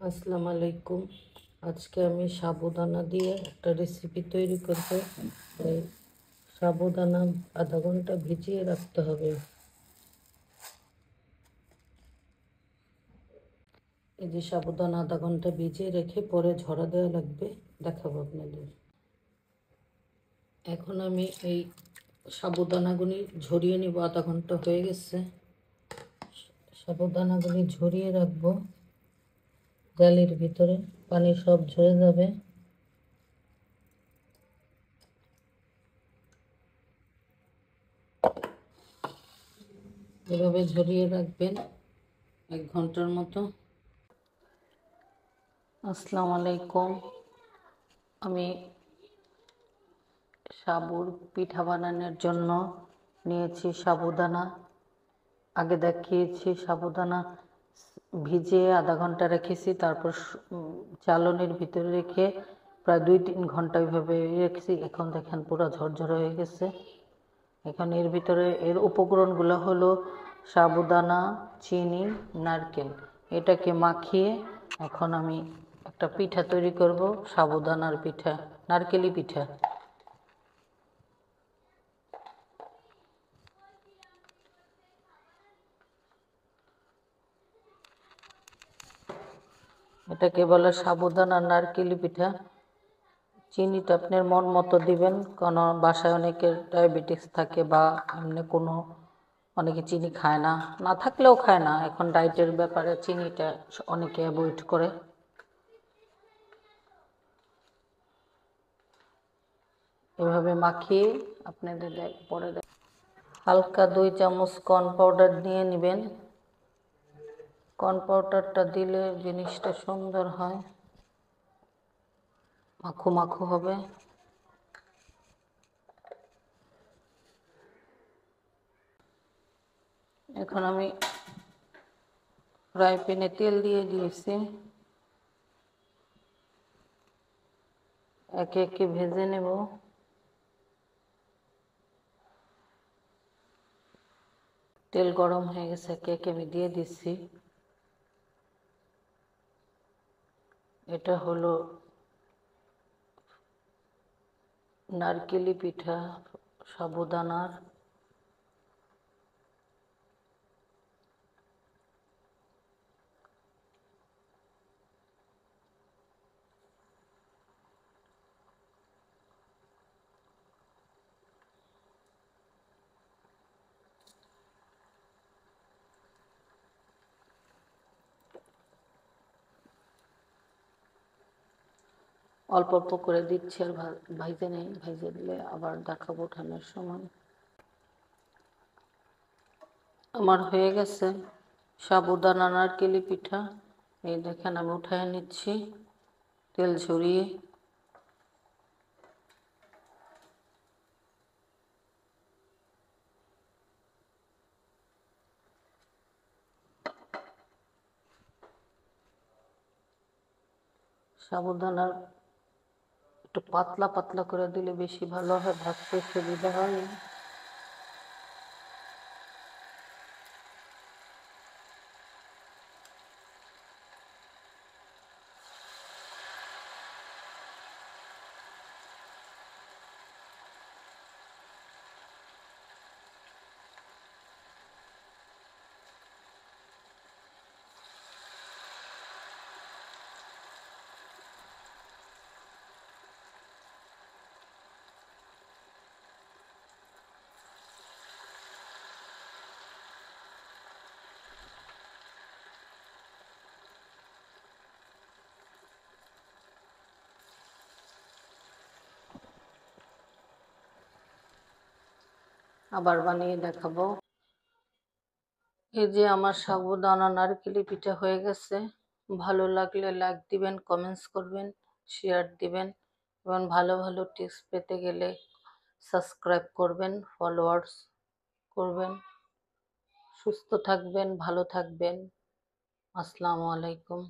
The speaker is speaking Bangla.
আসসালামু আলাইকুম। আজকে আমি সাবুদানা দিয়ে একটা রেসিপি তৈরি করব। এই সাবুদানা আধা ঘন্টা ভিজিয়ে রাখতে হবে। এই যে সাবুদানা আধা ঘন্টা ভিজিয়ে রেখে পরে ঝরা দেওয়া লাগবে, দেখাবো আপনাদের। এখন আমি এই সাবুদানাগুলি ঝরিয়ে নিব। আধা ঘন্টা হয়ে গেছে। সাবুদানাগুলি ঝরিয়ে রাখবো জালির ভিতরে, পানি সব ঝরে যাবে। এভাবে ঝরিয়ে রাখবেন 1 ঘন্টার মতো। আসসালামু আলাইকুম। আমি সাবুর পিঠা বানানোর জন্য নিয়েছি সাবুদানা। আগে দেখিয়েছি সাবুদানা ভিজিয়ে আধা ঘন্টা রেখেছি, তারপর চালনির ভিতরে রেখে প্রায় 2-3 ঘন্টা ওইভাবে রেখেছি। এখন দেখেন পুরো ঝরঝরে হয়ে গেছে। এখন এর ভিতরে এর উপকরণগুলো হলো সাবুদানা, চিনি, নারকেল। এটাকে মাখিয়ে এখন আমি একটা পিঠা তৈরি করব, সাবুদানার পিঠা, নারকেলি পিঠা। এটাকে বলে সাবুদানা নারকেলি পিঠা। চিনিটা আপনার মন মতো দিবেন, কারণ বাসায় অনেকের ডায়াবেটিস থাকে বা এমনি অনেকে চিনি খায় না, না থাকলেও খায় না। এখন ডায়েটের ব্যাপারে চিনিটা অনেকে অ্যাভয়েড করে। এভাবে মাখিয়ে আপনাদের পরে হালকা 2 চামচ কর্ন পাউডার নিয়ে নেবেন। কর্ন পাউডারটা দিলে জিনিসটা সুন্দর হয়, মাখো মাখো হবে। এখন আমি ফ্রাই প্যানে তেল দিয়ে দিয়েছি, একে একে ভেজে নেব। তেল গরম হয়ে গেছে, একে একে আমি দিয়ে দিচ্ছি। এটা হলো নারকেলি পিঠা সাবুদানার। অল্প অল্প করে দিচ্ছি, আর ভাইজে নেই, ভাইজে দিলে আবার দেখাবো ওঠানোর সময়। আমার হয়ে গেছে সাবুদানা নারকেলি পিঠা। এই দেখেন আমি উঠায় নিচ্ছি তেল ঝরিয়ে। সাবুদানার একটু পাতলা পাতলা করে দিলে বেশি ভালো হয়, ভাজতে সুবিধা হয়। আবার বানিয়ে দেখাবো। এই যে আমার সাবুদানা নারকেলি পিঠা হয়ে গেছে। ভালো লাগলে লাইক দিবেন, কমেন্টস করবেন, শেয়ার দিবেন এবং ভালো ভালো টিপস পেতে গেলে সাবস্ক্রাইব করবেন, ফলোয়ার্স করবেন। সুস্থ থাকবেন, ভালো থাকবেন। আসসালামু আলাইকুম।